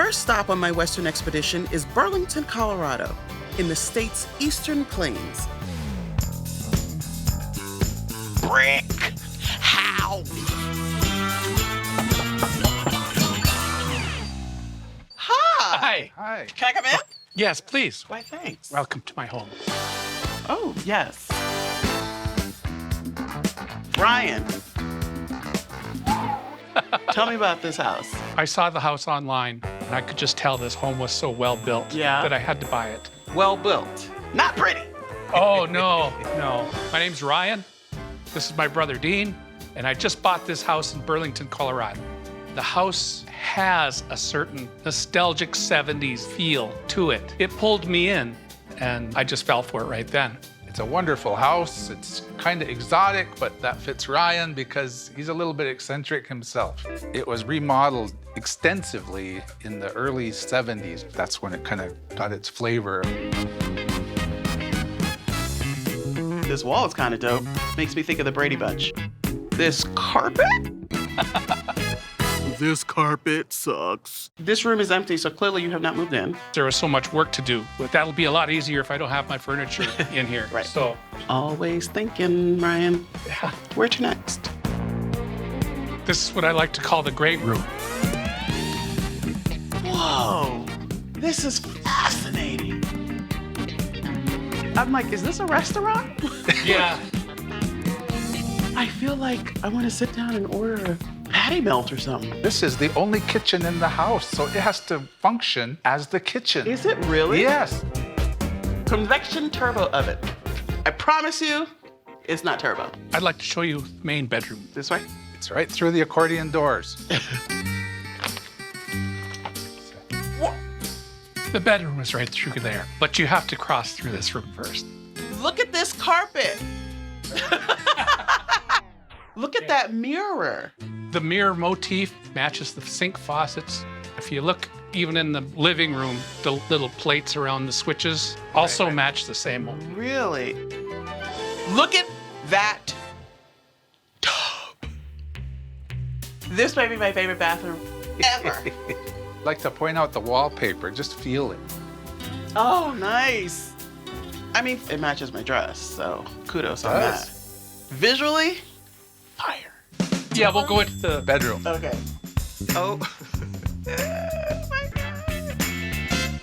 first stop on my Western expedition is Burlington, Colorado, in the state's eastern plains. Brick house. Hi. Hi. Can I come in? Yes, please. Why, thanks. Welcome to my home. Oh, yes. Ryan, tell me about this house. I saw the house online, and I could just tell this home was so well built that I had to buy it. Well built. Not pretty. Oh, no. My name's Ryan. This is my brother, Dean, and I just bought this house in Burlington, Colorado. The house has a certain nostalgic 70s feel to it. It pulled me in, and I just fell for it right then. It's a wonderful house. It's kind of exotic, but that fits Ryan because he's a little bit eccentric himself. It was remodeled extensively in the early 70s. That's when it kind of got its flavor. This wall is kind of dope. Makes me think of the Brady Bunch. This carpet? This carpet sucks. This room is empty, so clearly you have not moved in. There was so much work to do, but that'll be a lot easier if I don't have my furniture in here. Right. So, Always thinking, Ryan. yeah, Where to next? this is what I like to call the great room. Whoa, this is fascinating. I'm like, is this a restaurant? Yeah. I feel like I want to sit down and order a patty melt or something. This is the only kitchen in the house, so it has to function as the kitchen. Is it really? Yes. Convection turbo oven. I promise you, it's not turbo. I'd like to show you the main bedroom. This way? It's right through the accordion doors. The bedroom is right through there, but you have to cross through this room first. Look at this carpet. Look at that mirror. The mirror motif matches the sink faucets. If you look even in the living room, the little plates around the switches also match the same one. Really? Look at that tub. This might be my favorite bathroom ever. I'd like to point out the wallpaper. Just feel it. Oh, nice. I mean, it matches my dress, so kudos on that. Visually, fire. Yeah, we'll go into the Bedroom. Okay. Oh. Oh my God.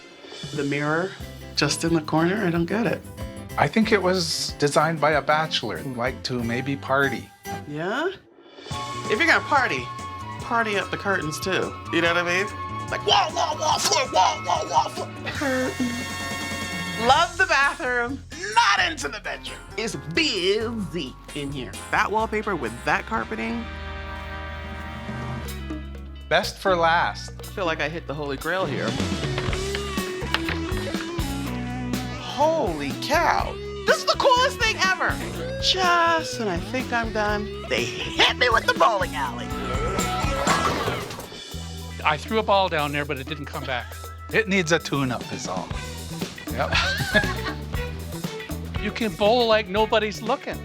The mirror just in the corner, I don't get it. I think it was designed by a bachelor who liked to maybe party. Yeah? If you're gonna party up the curtains too. You know what I mean? Like wall, floor, floor. Curtain. Love the bathroom, not into the bedroom. It's busy in here. That wallpaper with that carpeting. Best for last. I feel like I hit the holy grail here. Holy cow. This is the coolest thing ever. Just when I think I'm done, they hit me with the bowling alley. I threw a ball down there, but it didn't come back. It needs a tune-up is all. Yep. You can bowl like nobody's looking.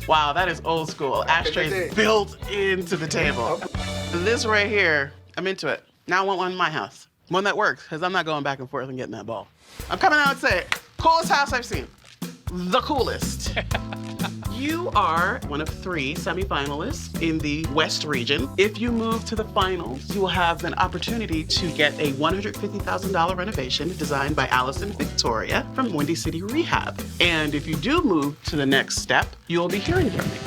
Wow, that is old school. Ashtrays built into the table. This right here, I'm into it. Now I want one in my house. One that works, because I'm not going back and forth and getting that ball. I'm coming out and say it. Coolest house I've seen. The coolest. You are one of 3 semifinalists in the West region. If you move to the finals, you will have an opportunity to get a $150,000 renovation designed by Alison Victoria from Windy City Rehab. And if you do move to the next step, you'll be hearing from me.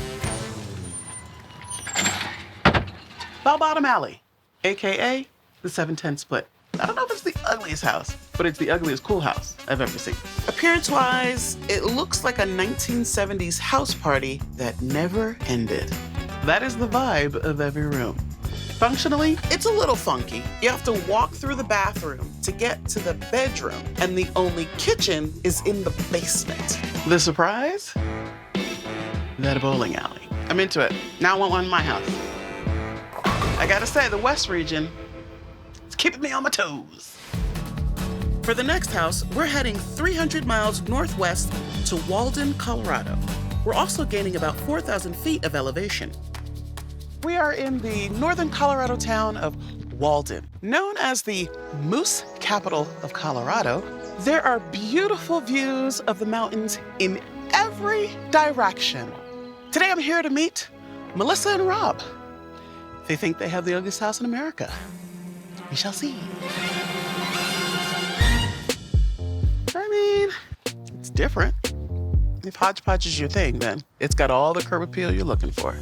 Bell Bottom Alley, AKA the 710 split. I don't know if it's the ugliest house, but it's the ugliest cool house I've ever seen. Appearance-wise, it looks like a 1970s house party that never ended. That is the vibe of every room. Functionally, it's a little funky. You have to walk through the bathroom to get to the bedroom, and the only kitchen is in the basement. The surprise? That bowling alley. I'm into it. Now I want one in my house. I gotta say, the West region, it's keeping me on my toes. For the next house, we're heading 300 miles northwest to Walden, Colorado. We're also gaining about 4,000 feet of elevation. We are in the northern Colorado town of Walden. Known as the moose capital of Colorado, there are beautiful views of the mountains in every direction. Today I'm here to meet Melissa and Rob. They think they have the ugliest house in America. We shall see. I mean, it's different. If hodgepodge is your thing, then it's got all the curb appeal you're looking for.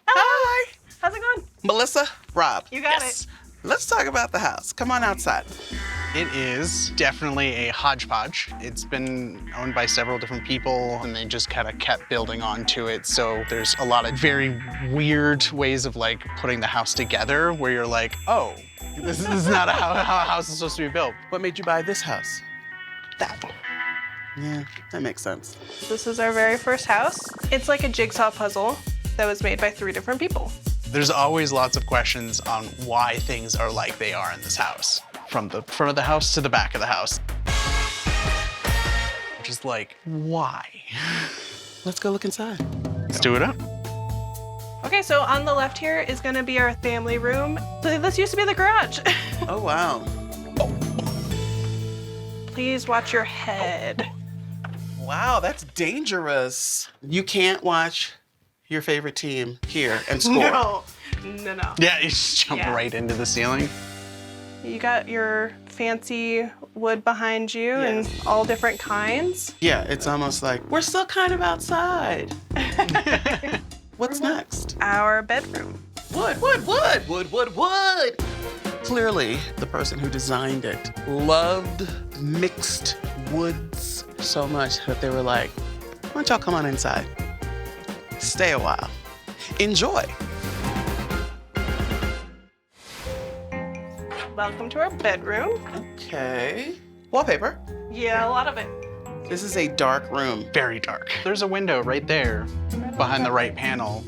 Hi. How's it going? Melissa, Rob. You got it. Let's talk about the house. Come on outside. It is definitely a hodgepodge. It's been owned by several different people and they just kind of kept building onto it. So there's a lot of very weird ways of like putting the house together where you're like, oh, this is not how a house is supposed to be built. What made you buy this house? That. Yeah, that makes sense. This is our very first house. It's like a jigsaw puzzle that was made by 3 different people. There's always lots of questions on why things are like they are in this house. From the front of the house to the back of the house. Just like, why? Let's go look inside. Let's do it up. Okay, so on the left here is gonna be our family room. So this used to be the garage. Oh, wow. Please watch your head. Wow, that's dangerous. You can't watch your favorite team here and score. No. Yeah, you just jump Yeah. right into the ceiling. You got your fancy wood behind you Yes. and all different kinds. Yeah, it's almost like we're still kind of outside. What's next? Our bedroom. Wood, wood, wood, wood, wood, wood. Clearly, the person who designed it loved mixed woods so much that they were like, why don't y'all come on inside? Stay a while. Enjoy. Welcome to our bedroom. Okay. Wallpaper. Yeah, a lot of it. This is a dark room. Very dark. There's a window right there behind the right panel.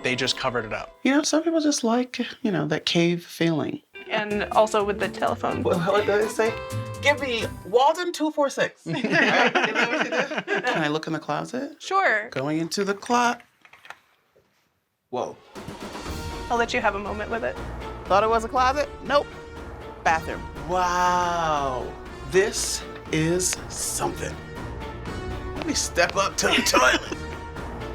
They just covered it up. You know, some people just like, that cave feeling. And also with the telephone. What did they say? Give me Walden 246. Right? Isn't that what you did? Can I look in the closet? Sure. Going into the closet. Whoa. I'll let you have a moment with it. Thought it was a closet? Nope. Bathroom. Wow. This is something. Let me step up to the toilet.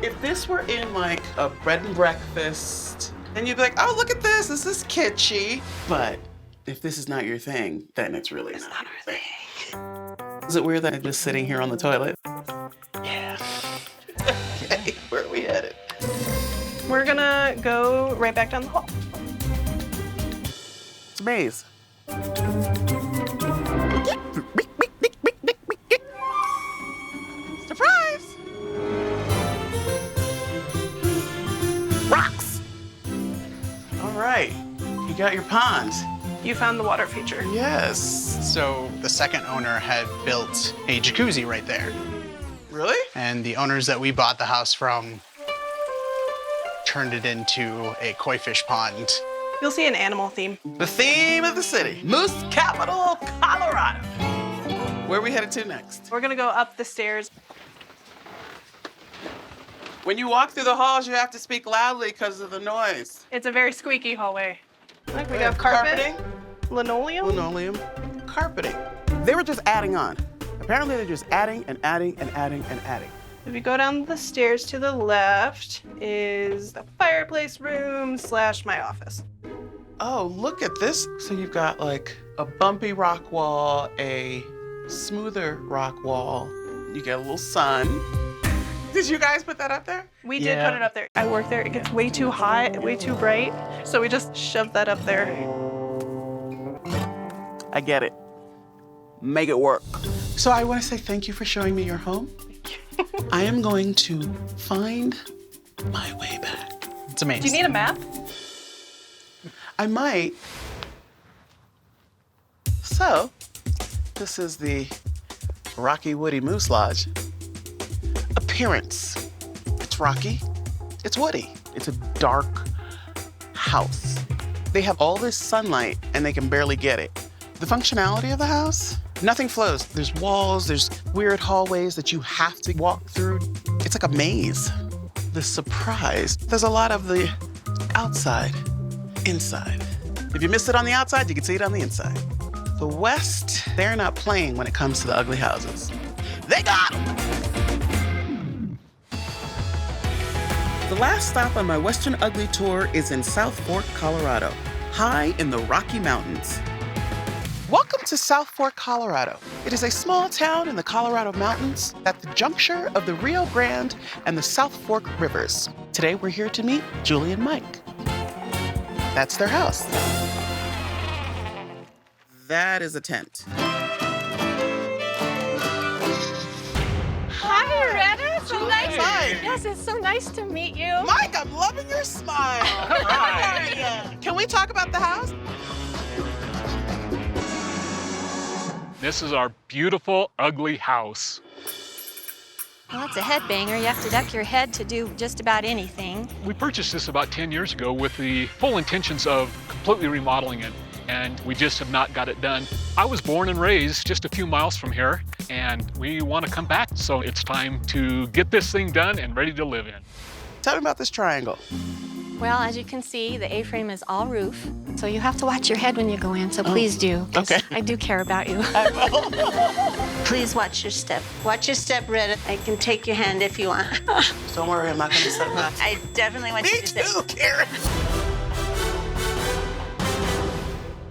If this were in like a bread and breakfast, then you'd be like, oh, look at this. This is kitschy. But if this is not your thing, then it's really not our thing. Is it weird that I'm just sitting here on the toilet? Yeah. Okay, where are we headed? We're gonna go right back down the hall. It's a maze. Surprise! Rocks! All right, you got your pond. You found the water feature. Yes. So the second owner had built a jacuzzi right there. Really? And the owners that we bought the house from turned it into a koi fish pond. You'll see an animal theme. The theme of the city, Moose Capital, Colorado. Where are we headed to next? We're gonna go up the stairs. When you walk through the halls, you have to speak loudly because of the noise. It's a very squeaky hallway. Look, we have carpet, linoleum. Linoleum, carpeting. They were just adding on. Apparently they're just adding and adding and adding and adding. If you go down the stairs to the left is the fireplace room / my office. Oh, look at this. So you've got like a bumpy rock wall, a smoother rock wall. You get a little sun. Did you guys put that up there? We did Yeah. put it up there. I work there. It gets way too hot, way too bright. So we just shoved that up there. I get it. Make it work. So I want to say thank you for showing me your home. I am going to find my way back. It's amazing. Do you need a map? I might. So, this is the Rocky Woody Moose Lodge. Appearance. It's rocky. It's woody. It's a dark house. They have all this sunlight and they can barely get it. The functionality of the house, nothing flows. There's walls, there's weird hallways that you have to walk through. It's like a maze. the surprise. There's a lot of the outside, inside. If you missed it on the outside, you can see it on the inside. The West, they're not playing when it comes to the ugly houses. They got 'em! The last stop on my Western Ugly tour is in South Fork, Colorado, high in the Rocky Mountains. Welcome to South Fork, Colorado. It is a small town in the Colorado Mountains at the juncture of the Rio Grande and the South Fork rivers. Today we're here to meet Julie and Mike. That's their house. That is a tent. Hi, Retta. So nice. Hi. Yes, it's so nice to meet you. Mike, I'm loving your smile. All right. Can we talk about the house? This is our beautiful, ugly house. Well, it's a headbanger. You have to duck your head to do just about anything. We purchased this about 10 years ago with the full intentions of completely remodeling it, and we just have not got it done. I was born and raised just a few miles from here, and we want to come back, so it's time to get this thing done and ready to live in. Tell me about this triangle. Well, as you can see, the A-frame is all roof, so you have to watch your head when you go in, so please do. 'Cause okay. I do care about you. Please watch your step. Watch your step, Retta. I can take your hand if you want. Don't worry, I'm not gonna step back. I definitely want Me you to step. too, Karen.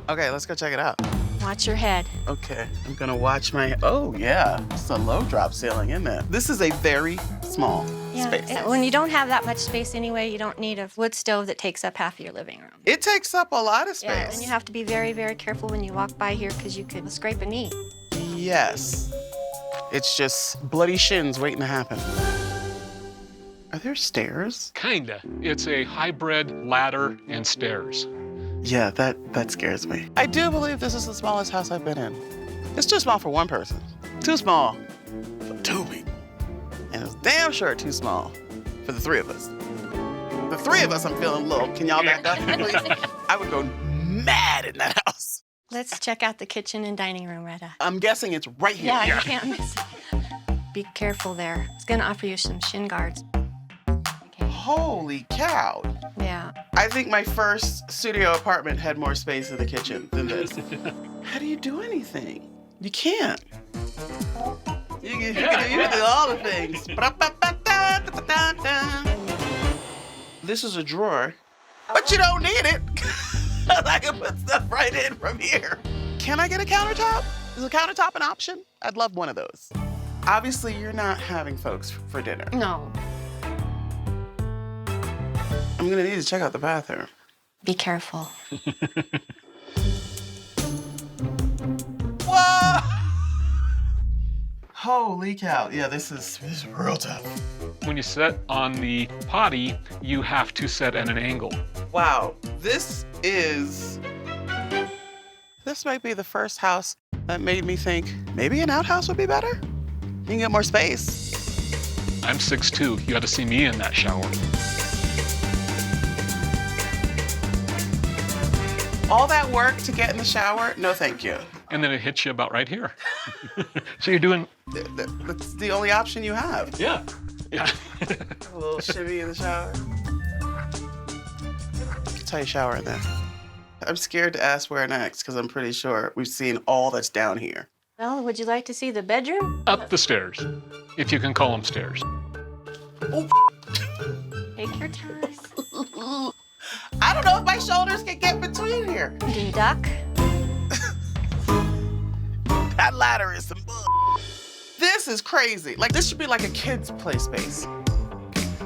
Okay, let's go check it out. Watch your head. Okay, I'm gonna watch my, oh yeah, it's a low drop ceiling in there. This is a very small space. When you don't have that much space anyway, you don't need a wood stove that takes up half of your living room. It takes up a lot of space. Yeah, and you have to be very, very careful when you walk by here because you could scrape a knee. Yes. It's just bloody shins waiting to happen. Are there stairs? Kinda. It's a hybrid ladder and stairs. Yeah, that scares me. I do believe this is the smallest house I've been in. It's too small for one person. Too small for two people. And it's damn sure too small for the three of us. The three of us, I'm feeling low. Can y'all back up, please? I would go mad in that house. Let's check out the kitchen and dining room, Retta. I'm guessing it's right here. Yeah, you can't miss it. Be careful there. It's gonna offer you some shin guards. Okay. Holy cow. Yeah. I think my first studio apartment had more space in the kitchen than this. How do you do anything? You can't. You can do all the things. This is a drawer, but you don't need it. I can put stuff right in from here. Can I get a countertop? Is a countertop an option? I'd love one of those. Obviously, you're not having folks for dinner. No. I'm gonna need to check out the bathroom. Be careful. Whoa! Holy cow. Yeah, this is real tough. When you set on the potty, you have to set at an angle. Wow, this might be the first house that made me think maybe an outhouse would be better. You can get more space. I'm 6'2". You got to see me in that shower. All that work to get in the shower? No, thank you. And then it hits you about right here. So you're doing, That's the only option you have. yeah. Yeah. A little shimmy in the shower. Tight shower in there. I'm scared to ask where next because I'm pretty sure we've seen all that's down here. Well, would you like to see the bedroom? Up the stairs, if you can call them stairs. Take your time. I don't know if my shoulders can get between here. You can duck. That ladder is some bull. This is crazy. Like, this should be like a kid's play space.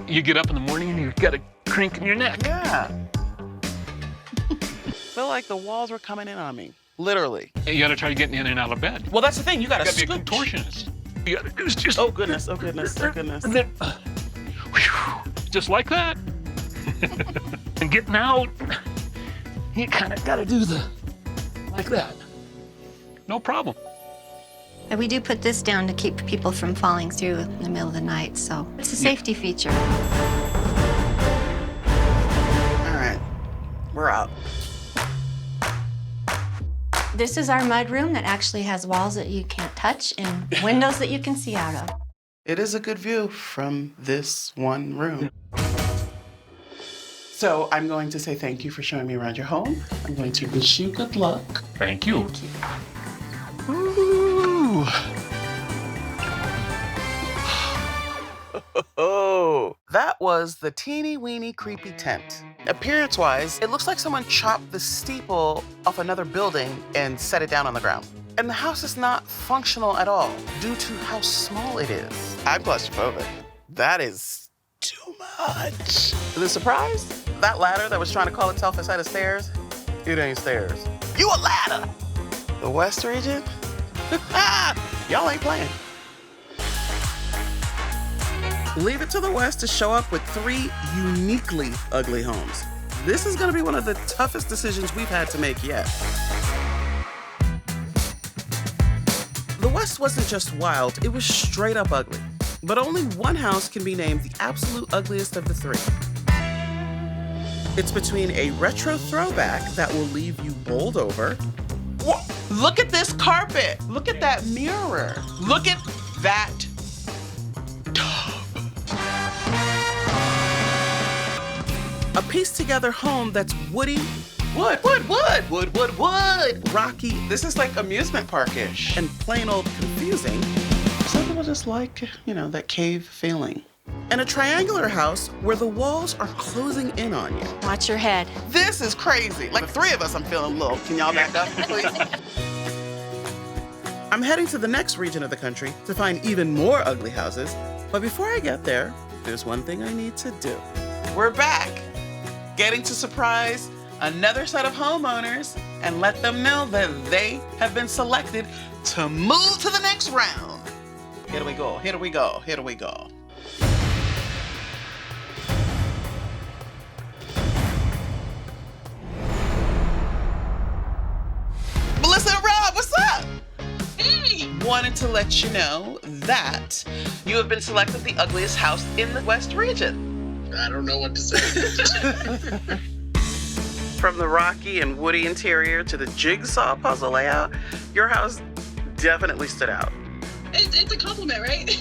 You get up in the morning and you've got a crink in your neck. Yeah. Feel like the walls were coming in on me. Literally. You got to try getting in and out of bed. Well, that's the thing. You gotta You got to be a scoot. contortionist. You got to do is just, Oh, goodness. Oh, goodness. Oh, goodness. and then, whew, just like that. And getting out, you kind of got to do like that. No problem. And we do put this down to keep people from falling through in the middle of the night, so it's a safety feature. All right. We're out. This is our mud room that actually has walls that you can't touch and windows that you can see out of. It is a good view from this one room. So I'm going to say thank you for showing me around your home. I'm going to wish you good luck. Thank you. Ooh. Oh, that was the teeny weeny creepy tent. Appearance-wise, it looks like someone chopped the steeple off another building and set it down on the ground. And the house is not functional at all due to how small it is. I'm claustrophobic. That is too much. The surprise? That ladder that was trying to call itself a set of stairs, it ain't stairs. You a ladder! The West region? Y'all ain't playing. Leave it to the West to show up with 3 uniquely ugly homes. This is gonna be one of the toughest decisions we've had to make yet. The West wasn't just wild, it was straight up ugly. But only one house can be named the absolute ugliest of the 3. It's between a retro throwback that will leave you bowled over. Whoa, look at this carpet. Look at that mirror. Look at that tub. A pieced together home that's woody. Wood. Rocky. This is like amusement park-ish and plain old confusing. Some people just like, that cave feeling. And a triangular house where the walls are closing in on you. Watch your head. This is crazy. Like the 3 of us, I'm feeling low. Can y'all back up, please? I'm heading to the next region of the country to find even more ugly houses. But before I get there, there's one thing I need to do. We're back, getting to surprise another set of homeowners and let them know that they have been selected to move to the next round. Here we go. Melissa and Rob, what's up? Hey! Wanted to let you know that you have been selected the ugliest house in the West region. I don't know what to say. From the rocky and woody interior to the jigsaw puzzle layout, your house definitely stood out. It's a compliment, right?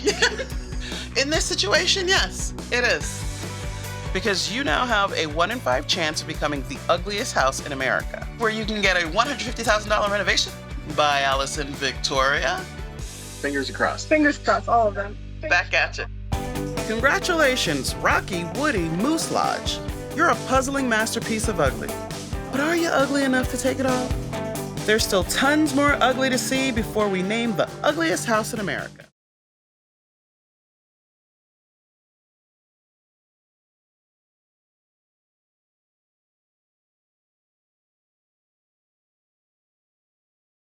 In this situation, yes, it is. Because you now have a 1 in 5 chance of becoming the ugliest house in America, where you can get a $150,000 renovation by Alison Victoria. Fingers crossed. Fingers crossed, all of them. Back at you. Congratulations, Rocky Woody Moose Lodge. You're a puzzling masterpiece of ugly. But are you ugly enough to take it all? There's still tons more ugly to see before we name the ugliest house in America.